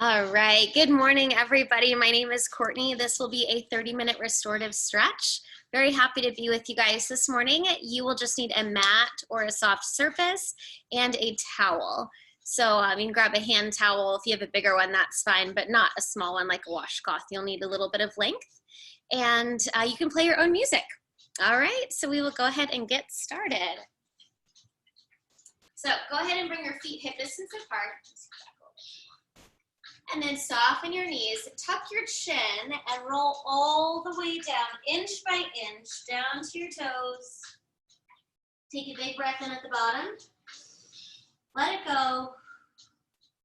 All right, good morning, everybody. My name is Courtney. This will be a 30-minute restorative stretch. Very happy to be with you guys this morning. You will just need a mat or a soft surface and a towel. So you can grab a hand towel. If you have a bigger one, that's fine, but not a small one like a washcloth. You'll need a little bit of length, and you can play your own music. All right, so we will go ahead and get started. So go ahead and bring your feet hip distance apart. And then soften your knees, tuck your chin, and roll all the way down, inch by inch, down to your toes. Take a big breath in at the bottom. Let it go,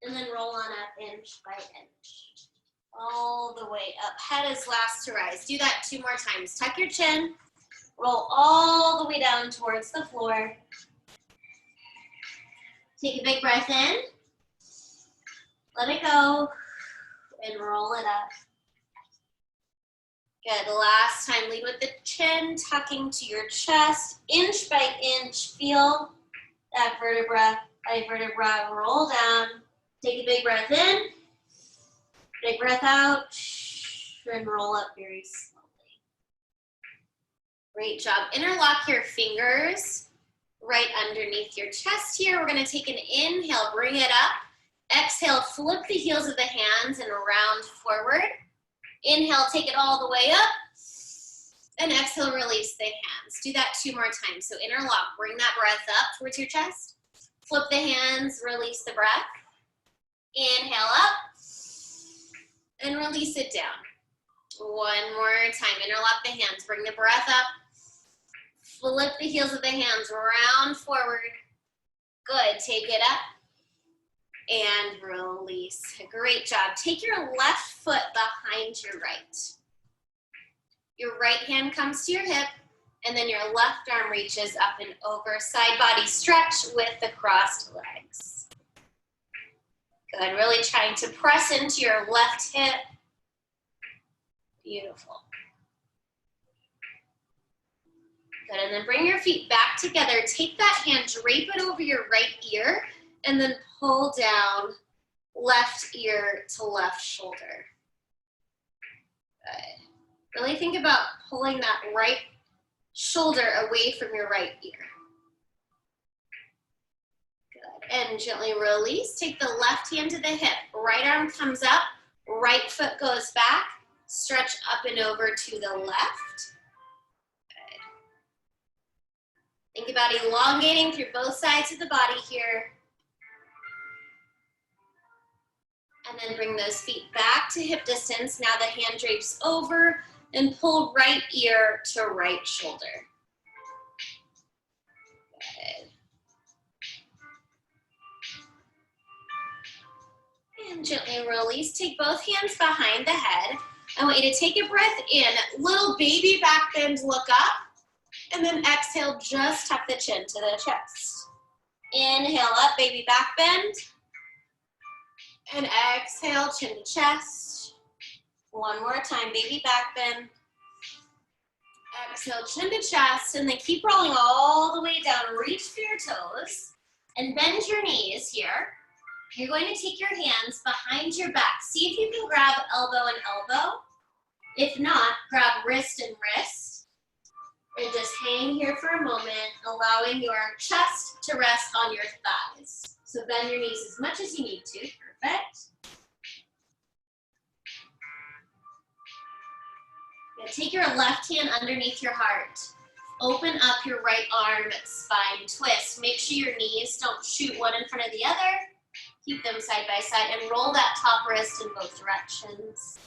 and then roll on up inch by inch. All the way up. Head is last to rise. Do that 2 more times. Tuck your chin, roll all the way down towards the floor. Take a big breath in. Let it go, and roll it up. Good, last time, lead with the chin, tucking to your chest, inch by inch, feel that vertebra by vertebra, roll down. Take a big breath in, big breath out, and roll up very slowly. Great job. Interlock your fingers right underneath your chest here. We're gonna take an inhale, bring it up. Exhale, flip the heels of the hands and round forward. Inhale, take it all the way up. And exhale, release the hands. Do that 2 more times. So interlock, bring that breath up towards your chest. Flip the hands, release the breath. Inhale up. And release it down. 1 more time. Interlock the hands, bring the breath up. Flip the heels of the hands, round forward. Good, take it up. And release. Great job. Take your left foot behind your right. Your right hand comes to your hip, and then your left arm reaches up and over. Side body stretch with the crossed legs. Good. Really trying to press into your left hip. Beautiful. Good. And then bring your feet back together. Take that hand, drape it over your right ear, and then pull down left ear to left shoulder. Good. Really think about pulling that right shoulder away from your right ear. Good. And gently release. Take the left hand to the hip. Right arm comes up. Right foot goes back. Stretch up and over to the left. Good. Think about elongating through both sides of the body here. And then bring those feet back to hip distance. Now the hand drapes over and pull right ear to right shoulder. Good. And gently release. Take both hands behind the head. I want you to take a breath in. Little baby back bend, look up. And then exhale, just tuck the chin to the chest. Inhale up, baby back bend. And exhale, chin to chest. 1 more time, baby back bend. Exhale, chin to chest, and then keep rolling all the way down. Reach for your toes and bend your knees here. You're going to take your hands behind your back. See if you can grab elbow and elbow. If not, grab wrist and wrist. And just hang here for a moment, allowing your chest to rest on your thighs. So bend your knees as much as you need to. Perfect. Now take your left hand underneath your heart. Open up your right arm, spine twist. Make sure your knees don't shoot one in front of the other. Keep them side by side and roll that top wrist in both directions.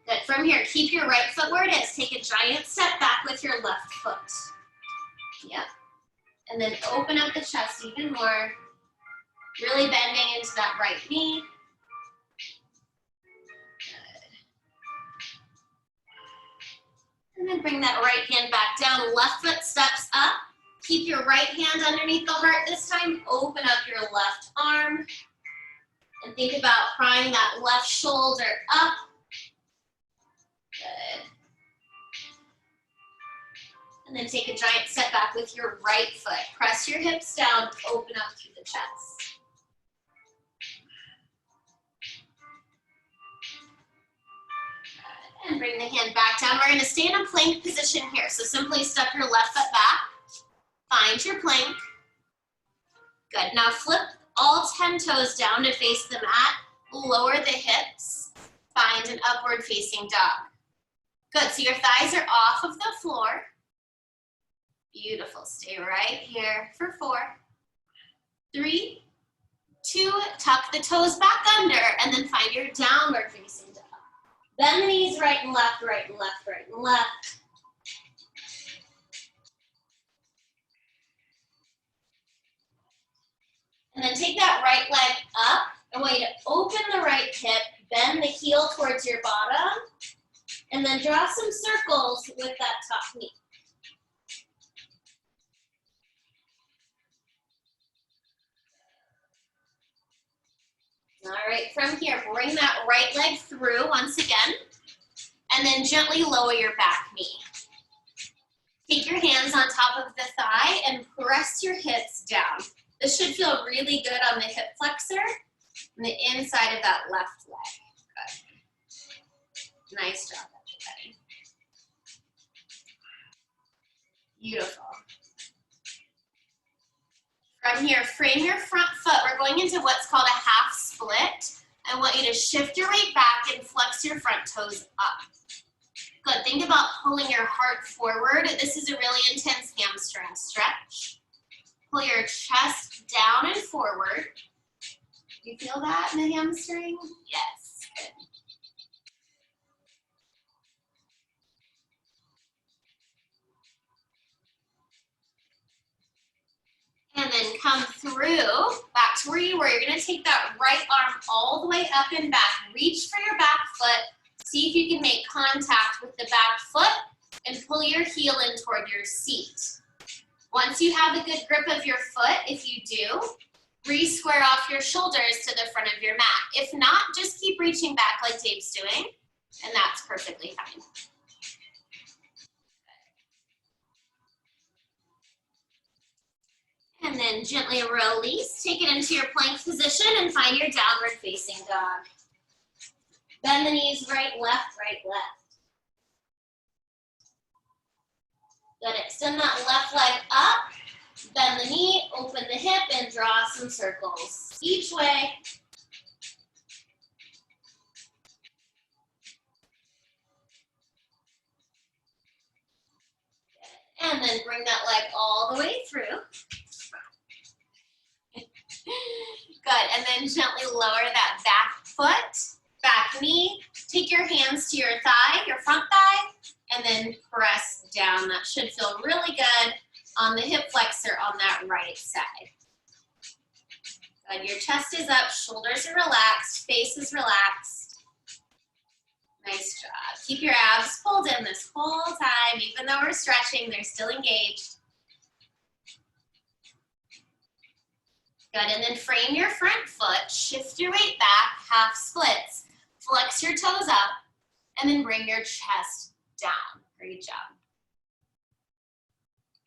Good. From here, keep your right foot where it is. Take a giant step back with your left foot. Yep. And then open up the chest even more. Really bending into that right knee. Good. And then bring that right hand back down. Left foot steps up. Keep your right hand underneath the heart this time. Open up your left arm. And think about prying that left shoulder up. Good. And then take a giant step back with your right foot. Press your hips down, open up through the chest. And bring the hand back down. We're going to stay in a plank position here. So simply step your left foot back. Find your plank. Good. Now flip all 10 toes down to face the mat. Lower the hips. Find an upward facing dog. Good. So your thighs are off of the floor. Beautiful. Stay right here for 4, 3, 2. Tuck the toes back under and then find your downward facing dog. Bend the knees right and left, right and left, right and left. And then take that right leg up. I want you to open the right hip, bend the heel towards your bottom, and then draw some circles with that top knee. All right, from here, bring that right leg through once again, and then gently lower your back knee. Take your hands on top of the thigh and press your hips down. This should feel really good on the hip flexor and the inside of that left leg. Good. Nice job, everybody. Beautiful. From here, frame your front foot. We're going into what's called a half split. I want you to shift your weight back and flex your front toes up. Good. Think about pulling your heart forward. This is a really intense hamstring stretch. Pull your chest down and forward. You feel that in the hamstring? Yes. Good. And then come through, back to where you were. You're gonna take that right arm all the way up and back. Reach for your back foot. See if you can make contact with the back foot and pull your heel in toward your seat. Once you have a good grip of your foot, if you do, re-square off your shoulders to the front of your mat. If not, just keep reaching back like Dave's doing, and that's perfectly fine. And then gently release, take it into your plank position and find your downward facing dog. Bend the knees right, left, right, left. Good, extend that left leg up, bend the knee, open the hip, and draw some circles each way. And then bring that leg all the way through. Good, and then gently lower that back foot, back knee. Take your hands to your thigh, your front thigh, and then press down. That should feel really good on the hip flexor on that right side. Good, your chest is up, shoulders are relaxed, face is relaxed. Nice job. Keep your abs pulled in this whole time. Even though we're stretching, they're still engaged. Good, and then frame your front foot, shift your weight back, half splits, flex your toes up, and then bring your chest down. Great job.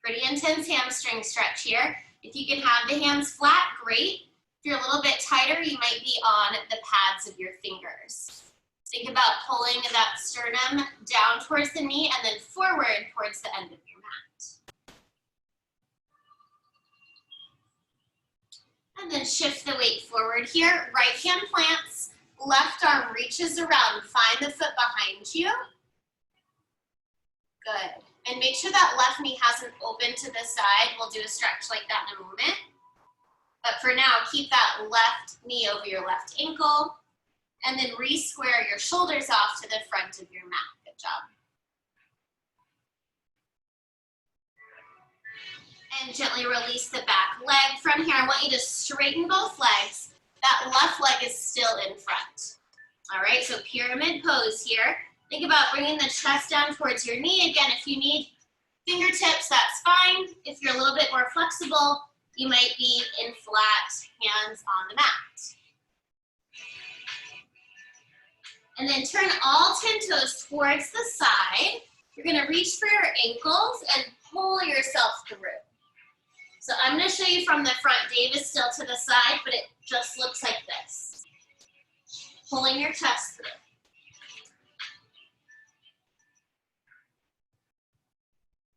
Pretty intense hamstring stretch here. If you can have the hands flat, great. If you're a little bit tighter, you might be on the pads of your fingers. Think about pulling that sternum down towards the knee and then forward towards the end of your mat. And then shift the weight forward here. Right hand plants, left arm reaches around. Find the foot behind you. Good. And make sure that left knee hasn't opened to the side. We'll do a stretch like that in a moment. But for now, keep that left knee over your left ankle. And then re-square your shoulders off to the front of your mat. Good job. And gently release the back leg. From here, I want you to straighten both legs. That left leg is still in front. All right, so pyramid pose here. Think about bringing the chest down towards your knee. Again, if you need fingertips, that's fine. If you're a little bit more flexible, you might be in flat hands on the mat. And then turn all 10 toes towards the side. You're gonna reach for your ankles and pull yourself through. So I'm gonna show you from the front. Dave is still to the side, but it just looks like this. Pulling your chest through.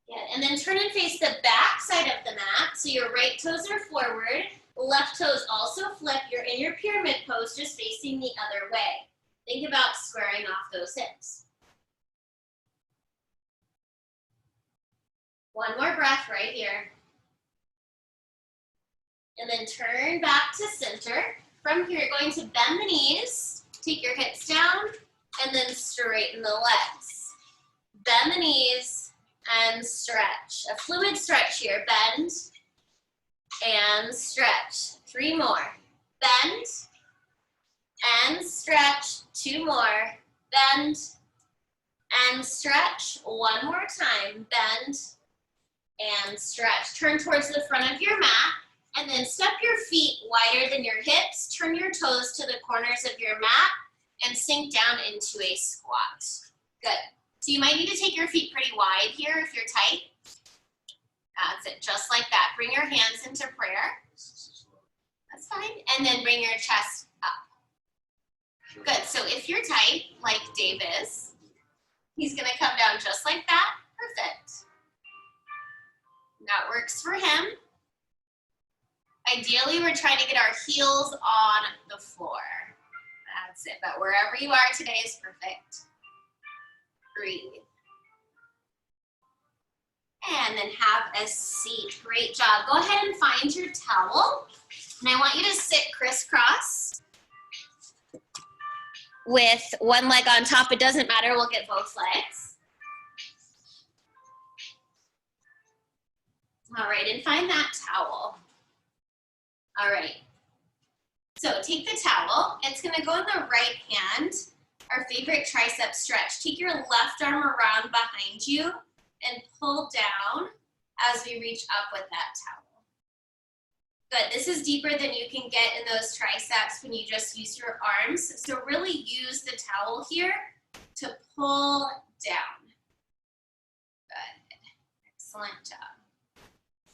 Yeah, and then turn and face the back side of the mat. So your right toes are forward, left toes also flip. You're in your pyramid pose, just facing the other way. Think about squaring off those hips. One more breath right here. And then turn back to center. From here, you're going to bend the knees, take your hips down, and then straighten the legs. Bend the knees and stretch. A fluid stretch here. Bend and stretch. 3 more. Bend and stretch. 2 more. Bend and stretch. 1 more time. Bend and stretch. Turn towards the front of your mat, and then step your feet wider than your hips. Turn your toes to the corners of your mat and sink down into a squat. Good. So you might need to take your feet pretty wide here if you're tight. That's it, just like that. Bring your hands into prayer. That's fine. And then bring your chest up. Good, so if you're tight, like Dave is, he's gonna come down just like that. Perfect. That works for him. Ideally, we're trying to get our heels on the floor. That's it, but wherever you are today is perfect. Breathe. And then have a seat. Great job. Go ahead and find your towel. And I want you to sit crisscross with one leg on top. It doesn't matter, we'll get both legs. All right, and find that towel. All right. So take the towel. It's gonna go in the right hand, our favorite tricep stretch. Take your left arm around behind you and pull down as we reach up with that towel. Good, this is deeper than you can get in those triceps when you just use your arms. So really use the towel here to pull down. Good, excellent job.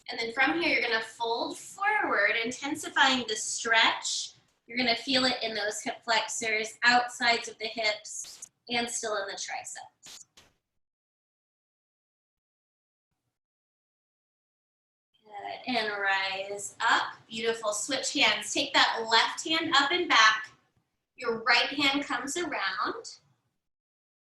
And then from here, you're gonna fold forward, intensifying the stretch. You're gonna feel it in those hip flexors, outsides of the hips, and still in the triceps. Good, and rise up. Beautiful, switch hands. Take that left hand up and back. Your right hand comes around.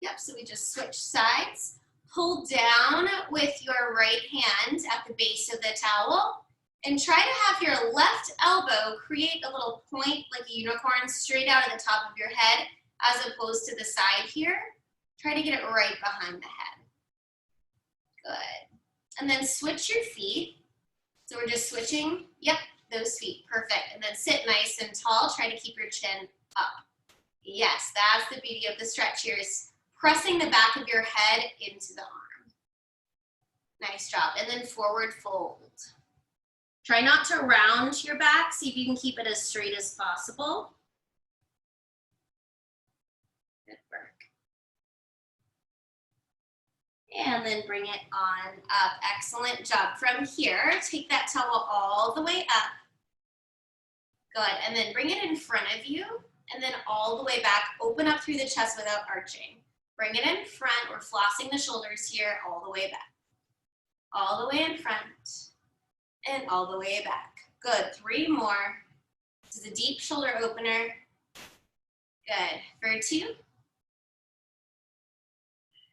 Yep, so we just switch sides. Pull down with your right hand at the base of the towel and try to have your left elbow create a little point like a unicorn straight out of the top of your head as opposed to the side here. Try to get it right behind the head. Good. And then switch your feet. So we're just switching, yep, those feet, perfect. And then sit nice and tall, try to keep your chin up. Yes, that's the beauty of the stretch here, is pressing the back of your head into the arm. Nice job. And then forward fold. Try not to round your back. See if you can keep it as straight as possible. Good work. And then bring it on up. Excellent job. From here, take that towel all the way up. Good. And then bring it in front of you. And then all the way back. Open up through the chest without arching. Bring it in front. We're flossing the shoulders here all the way back. All the way in front. And all the way back. Good. 3 more. This is a deep shoulder opener. Good. For 2.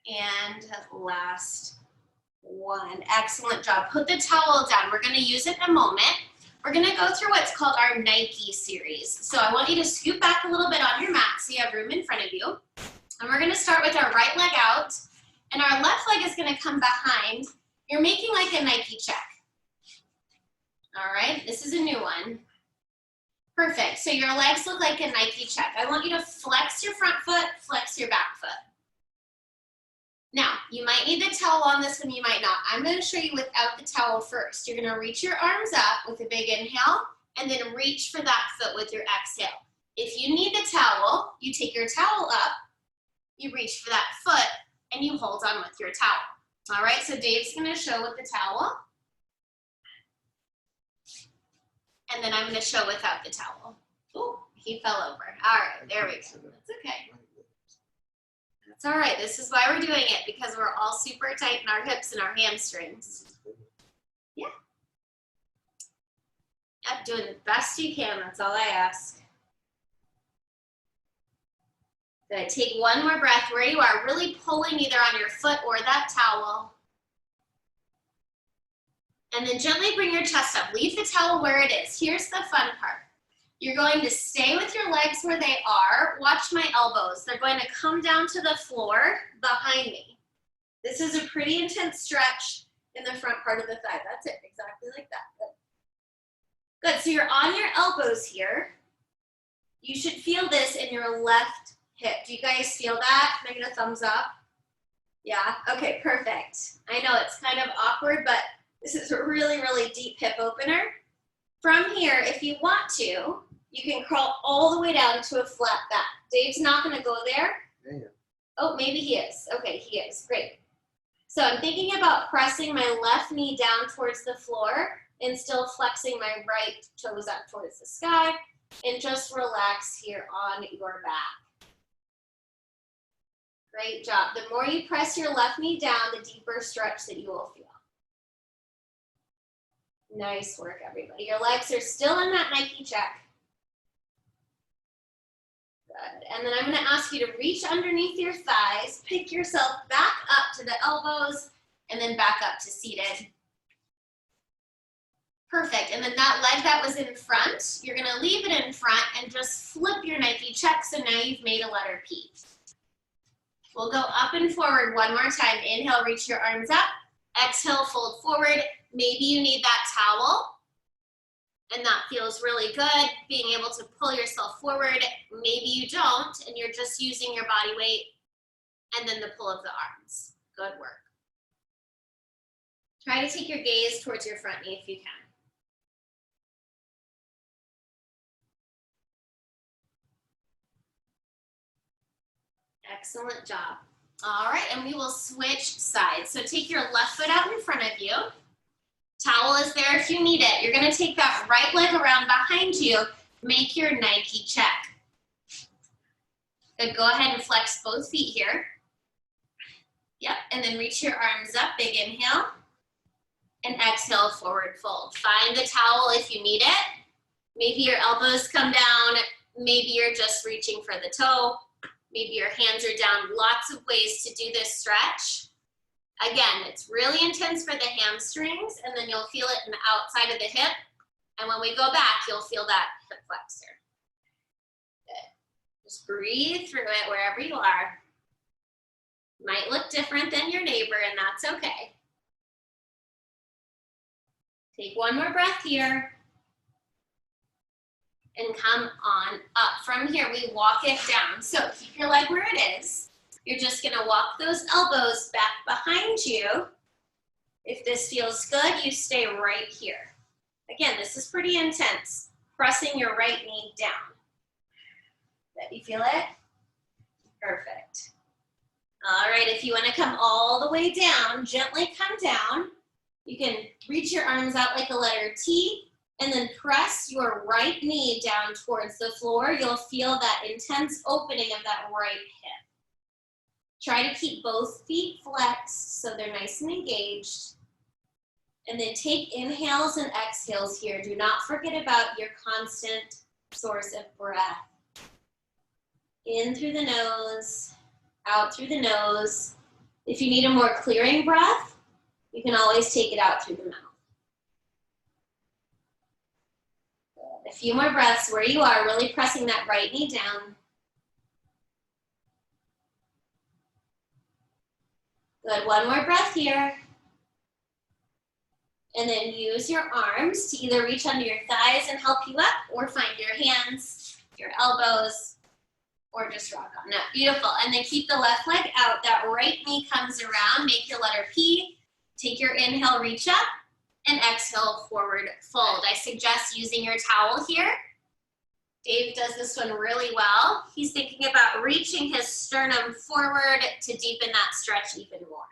And last 1. Excellent job. Put the towel down. We're going to use it in a moment. We're going to go through what's called our Nike series. So I want you to scoot back a little bit on your mat so you have room in front of you. And we're going to start with our right leg out. And our left leg is going to come behind. You're making like a Nike check. All right, this is a new one. Perfect. So your legs look like a Nike check. I want you to flex your front foot, flex your back foot. Now, you might need the towel on this one, you might not. I'm going to show you without the towel first. You're going to reach your arms up with a big inhale, and then reach for that foot with your exhale. If you need the towel, you take your towel up, you reach for that foot, and you hold on with your towel. All right, so Dave's gonna show with the towel. And then I'm gonna show without the towel. Oh, he fell over. All right, there we go. That's okay. That's all right. This is why we're doing it, because we're all super tight in our hips and our hamstrings. Yeah. Yep, doing the best you can. That's all I ask. Good. Take one more breath where you are, really pulling either on your foot or that towel. And then gently bring your chest up. Leave the towel where it is. Here's the fun part. You're going to stay with your legs where they are. Watch my elbows. They're going to come down to the floor behind me. This is a pretty intense stretch in the front part of the thigh. That's it, exactly like that. Good. Good, so you're on your elbows here. You should feel this in your left hip. Do you guys feel that? Can I get a thumbs up? Yeah, okay, perfect. I know it's kind of awkward, but this is a really, really deep hip opener. From here, if you want to, you can crawl all the way down to a flat back. Dave's not gonna go there. Yeah. Oh, maybe he is. Okay, he is, great. So I'm thinking about pressing my left knee down towards the floor and still flexing my right toes up towards the sky, and just relax here on your back. Great job. The more you press your left knee down, the deeper stretch that you will feel. Nice work, everybody. Your legs are still in that Nike check. Good. And then I'm going to ask you to reach underneath your thighs, pick yourself back up to the elbows, and then back up to seated. Perfect. And then that leg that was in front, you're going to leave it in front and just flip your Nike check, so now you've made a letter P. We'll go up and forward one more time. Inhale, reach your arms up. Exhale, fold forward. Maybe you need that towel, and that feels really good, being able to pull yourself forward. Maybe you don't, and you're just using your body weight, and then the pull of the arms. Good work. Try to take your gaze towards your front knee if you can. Excellent job. All right, and we will switch sides. So take your left foot out in front of you. Towel is there if you need it. You're gonna take that right leg around behind you. Make your Nike check. Good, go ahead and flex both feet here. Yep, and then reach your arms up, big inhale. And exhale, forward fold. Find the towel if you need it. Maybe your elbows come down. Maybe you're just reaching for the toe. Maybe your hands are down. Lots of ways to do this stretch. Again, it's really intense for the hamstrings, and then you'll feel it in the outside of the hip. And when we go back, you'll feel that hip flexor. Good. Just breathe through it wherever you are. Might look different than your neighbor, and that's okay. Take one more breath here. And come on up. From here, we walk it down. So keep your leg where it is. You're just gonna walk those elbows back behind you. If this feels good, you stay right here. Again, this is pretty intense. Pressing your right knee down. Good, you feel it? Perfect. All right, if you wanna come all the way down, gently come down. You can reach your arms out like a letter T, and then press your right knee down towards the floor. You'll feel that intense opening of that right hip. Try to keep both feet flexed so they're nice and engaged. And then take inhales and exhales here. Do not forget about your constant source of breath. In through the nose, out through the nose. If you need a more clearing breath, you can always take it out through the mouth. A few more breaths where you are, really pressing that right knee down. Good, one more breath here. And then use your arms to either reach under your thighs and help you up, or find your hands, your elbows, or just rock on up. Beautiful, and then keep the left leg out. That right knee comes around, make your letter P. Take your inhale, reach up. And exhale, forward fold. I suggest using your towel here. Dave does this one really well. He's thinking about reaching his sternum forward to deepen that stretch even more.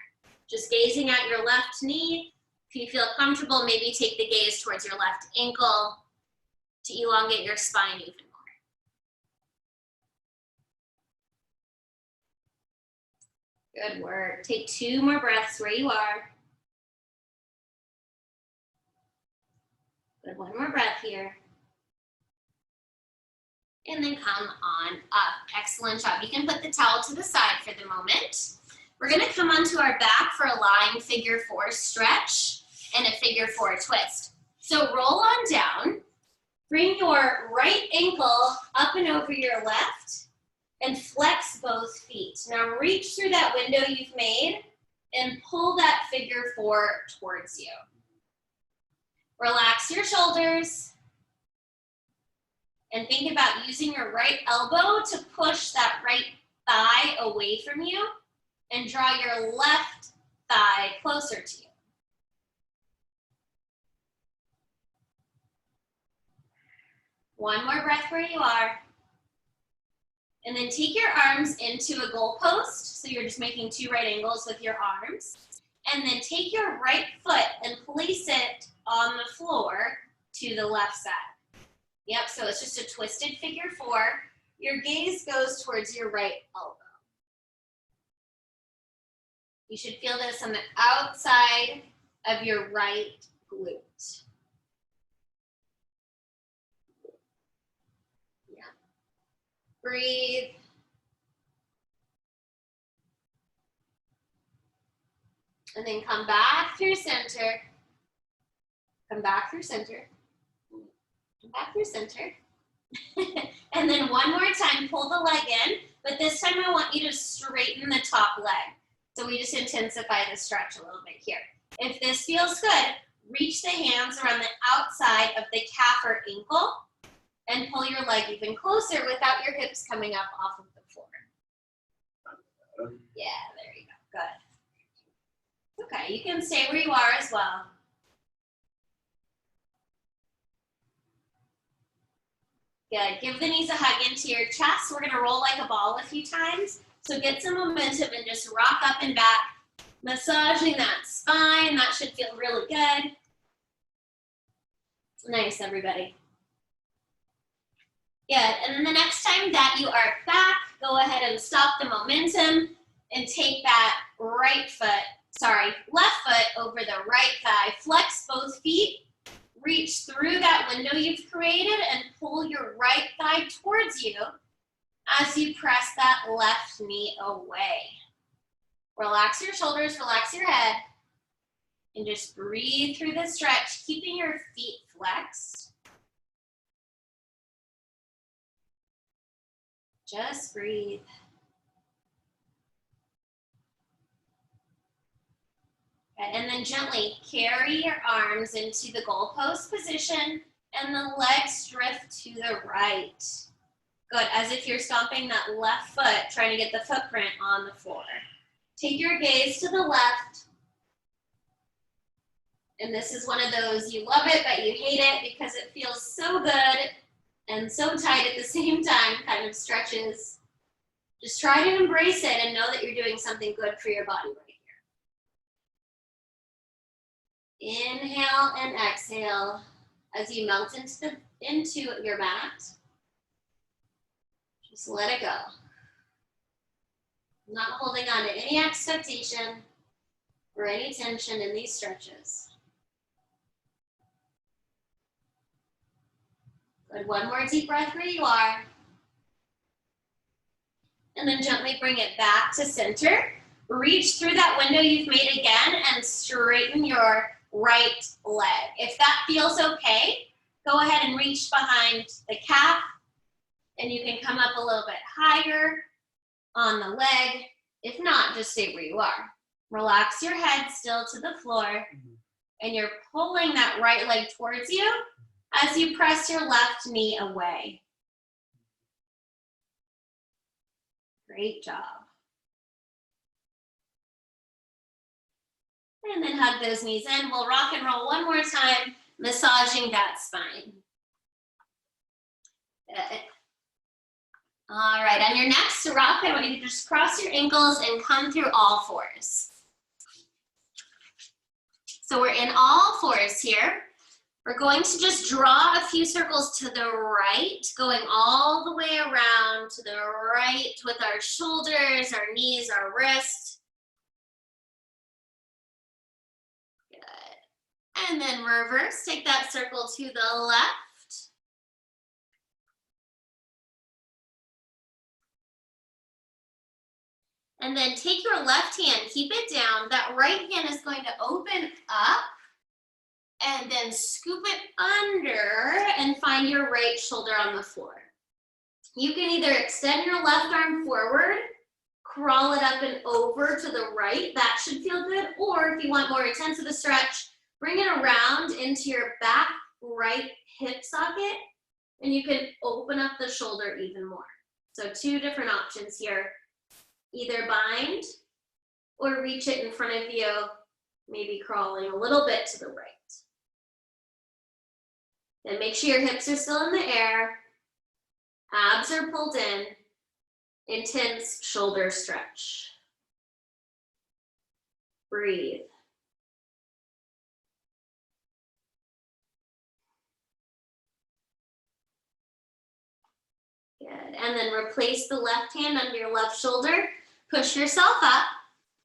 Just gazing at your left knee. If you feel comfortable, maybe take the gaze towards your left ankle to elongate your spine even more. Good work. Take 2 more breaths where you are. Good, 1 more breath here. And then come on up. Excellent job. You can put the towel to the side for the moment. We're gonna come onto our back for a lying figure 4 stretch and a figure 4 twist. So roll on down, bring your right ankle up and over your left and flex both feet. Now reach through that window you've made and pull that figure 4 towards you. Relax your shoulders and think about using your right elbow to push that right thigh away from you and draw your left thigh closer to you. One more breath where you are. And then take your arms into a goalpost. So you're just making 2 right angles with your arms. And then take your right foot and place it on the floor to the left side. Yep, so it's just a twisted figure 4. Your gaze goes towards your right elbow. You should feel this on the outside of your right glute. Yeah. Breathe. And then come back through center. Come back through center. Come back through center. And then one more time, pull the leg in, but this time I want you to straighten the top leg. So we just intensify the stretch a little bit here. If this feels good, reach the hands around the outside of the calf or ankle and pull your leg even closer without your hips coming up off of the floor. Yeah, there you go, good. Okay, you can stay where you are as well. Good, give the knees a hug into your chest. We're gonna roll like a ball a few times. So get some momentum and just rock up and back, massaging that spine. That should feel really good. Nice, everybody. Good, and then the next time that you are back, go ahead and stop the momentum and take that left foot over the right thigh. Flex both feet, reach through that window you've created and pull your right thigh towards you as you press that left knee away. Relax your shoulders, relax your head, and just breathe through the stretch, keeping your feet flexed. Just breathe. Good. And then gently carry your arms into the goalpost position and the legs drift to the right. Good, as if you're stomping that left foot, trying to get the footprint on the floor. Take your gaze to the left. And this is one of those, you love it, but you hate it because it feels so good and so tight at the same time, kind of stretches. Just try to embrace it and know that you're doing something good for your body right here. Inhale and exhale as you melt into your mat. Just let it go. Not holding on to any expectation or any tension in these stretches. Good, one more deep breath where you are. And then gently bring it back to center. Reach through that window you've made again and straighten your right leg. If that feels okay, go ahead and reach behind the calf and you can come up a little bit higher on the leg. If not, just stay where you are. Relax your head still to the floor and you're pulling that right leg towards you as you press your left knee away. Great job. And then hug those knees in. We'll rock and roll one more time, massaging that spine. Good. All right, on your next rock, I want you to just cross your ankles and come through all fours. So we're in all fours here. We're going to just draw a few circles to the right, going all the way around to the right with our shoulders, our knees, our wrists. Good. And then reverse, take that circle to the left. And then take your left hand, keep it down. That right hand is going to open up and then scoop it under and find your right shoulder on the floor. You can either extend your left arm forward, crawl it up and over to the right, that should feel good, or if you want more intense of a stretch, bring it around into your back right hip socket, and you can open up the shoulder even more. So two different options here, either bind or reach it in front of you, maybe crawling a little bit to the right. Then make sure your hips are still in the air, abs are pulled in, intense shoulder stretch. Breathe. Good, and then replace the left hand under your left shoulder, push yourself up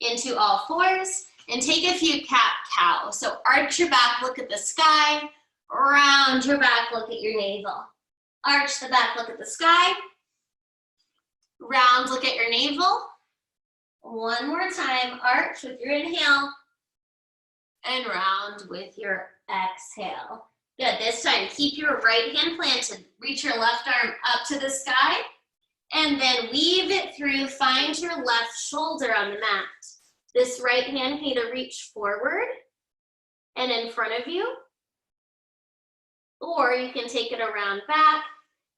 into all fours, and take a few cat-cow. So arch your back, look at the sky, round your back, look at your navel. Arch the back, look at the sky. Round, look at your navel. One more time, arch with your inhale. And round with your exhale. Good, this time keep your right hand planted. Reach your left arm up to the sky. And then weave it through, find your left shoulder on the mat. This right hand can either reach forward and in front of you, or you can take it around back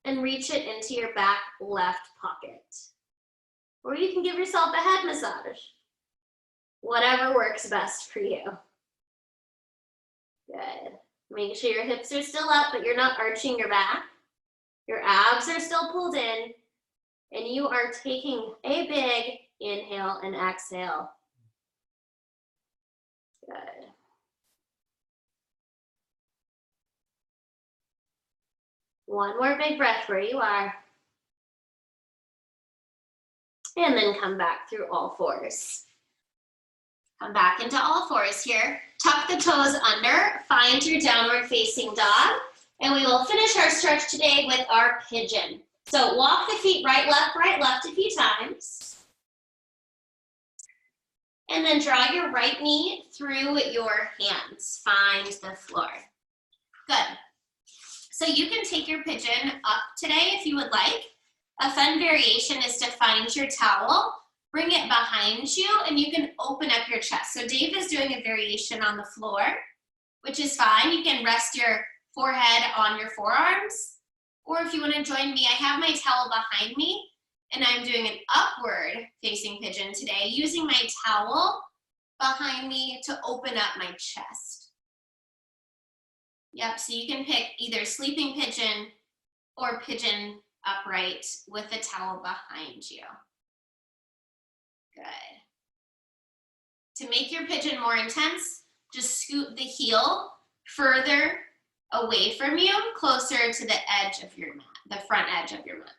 and reach it into your back left pocket. Or you can give yourself a head massage. Whatever works best for you. Good. Make sure your hips are still up, but you're not arching your back. Your abs are still pulled in, and you are taking a big inhale and exhale. Good. One more big breath where you are. And then come back through all fours. Come back into all fours here. Tuck the toes under, find your downward facing dog, and we will finish our stretch today with our pigeon. So walk the feet right, left a few times. And then draw your right knee through your hands. Find the floor. Good. So you can take your pigeon up today if you would like. A fun variation is to find your towel, bring it behind you, and you can open up your chest. So Dave is doing a variation on the floor, which is fine. You can rest your forehead on your forearms. Or if you want to join me, I have my towel behind me, and I'm doing an upward facing pigeon today, using my towel behind me to open up my chest. Yep, so you can pick either sleeping pigeon or pigeon upright with the towel behind you. Good. To make your pigeon more intense, just scoot the heel further away from you, closer to the edge of your mat, the front edge of your mat.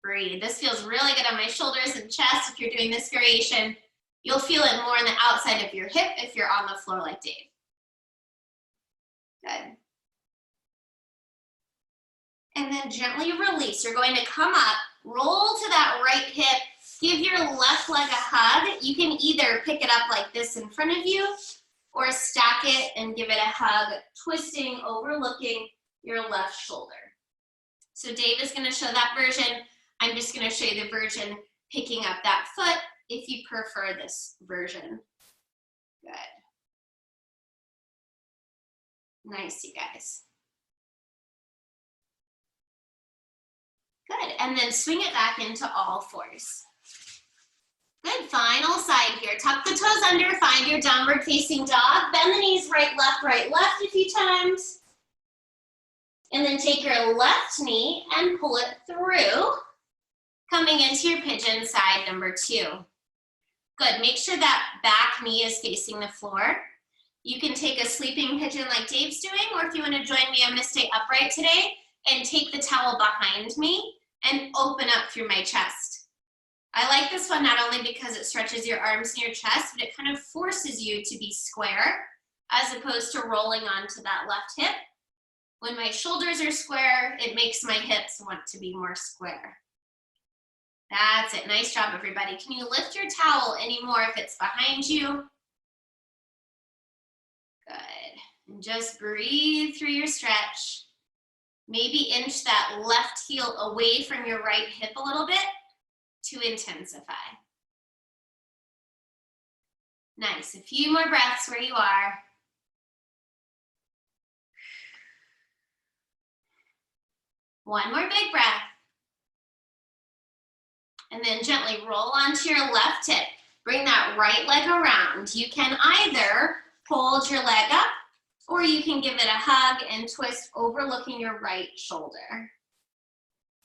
Breathe. This feels really good on my shoulders and chest. If you're doing this variation, you'll feel it more on the outside of your hip if you're on the floor like Dave. Good. And then gently release. You're going to come up, roll to that right hip, give your left leg a hug. You can either pick it up like this in front of you or stack it and give it a hug, twisting, overlooking your left shoulder. So Dave is going to show that version. I'm just going to show you the version picking up that foot if you prefer this version. Good. Nice, you guys. Good, and then swing it back into all fours. Good, final side here. Tuck the toes under, find your downward facing dog. Bend the knees right, left a few times. And then take your left knee and pull it through, coming into your pigeon side number 2. Good, make sure that back knee is facing the floor. You can take a sleeping pigeon like Dave's doing, or if you want to join me, I'm going to stay upright today and take the towel behind me and open up through my chest. I like this one not only because it stretches your arms and your chest, but it kind of forces you to be square as opposed to rolling onto that left hip. When my shoulders are square, it makes my hips want to be more square. That's it. Nice job, everybody. Can you lift your towel anymore if it's behind you? Good. And just breathe through your stretch. Maybe inch that left heel away from your right hip a little bit to intensify. Nice. A few more breaths where you are. One more big breath. And then gently roll onto your left hip. Bring that right leg around. You can either hold your leg up, or you can give it a hug and twist overlooking your right shoulder.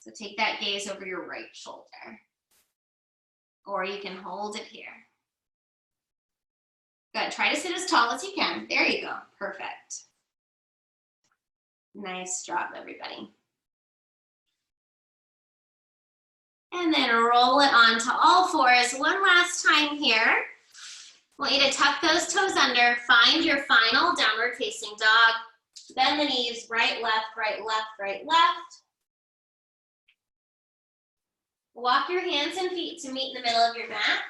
So take that gaze over your right shoulder. Or you can hold it here. Good, try to sit as tall as you can. There you go, perfect. Nice job, everybody. And then roll it onto all fours. One last time here. I want you to tuck those toes under. Find your final downward facing dog. Bend the knees, right, left, right, left, right, left. Walk your hands and feet to meet in the middle of your mat.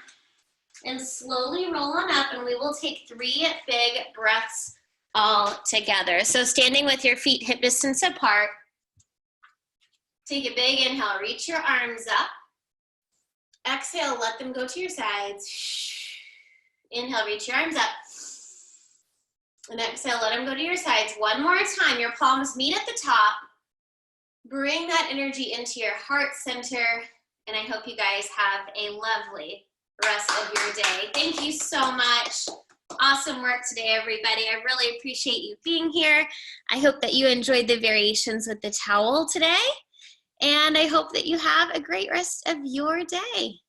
And slowly roll on up, and we will take 3 big breaths all together. So standing with your feet hip distance apart. Take a big inhale, reach your arms up. Exhale, let them go to your sides. Inhale, reach your arms up. And exhale, let them go to your sides. One more time, your palms meet at the top. Bring that energy into your heart center. And I hope you guys have a lovely rest of your day. Thank you so much. Awesome work today, everybody. I really appreciate you being here. I hope that you enjoyed the variations with the towel today. And I hope that you have a great rest of your day.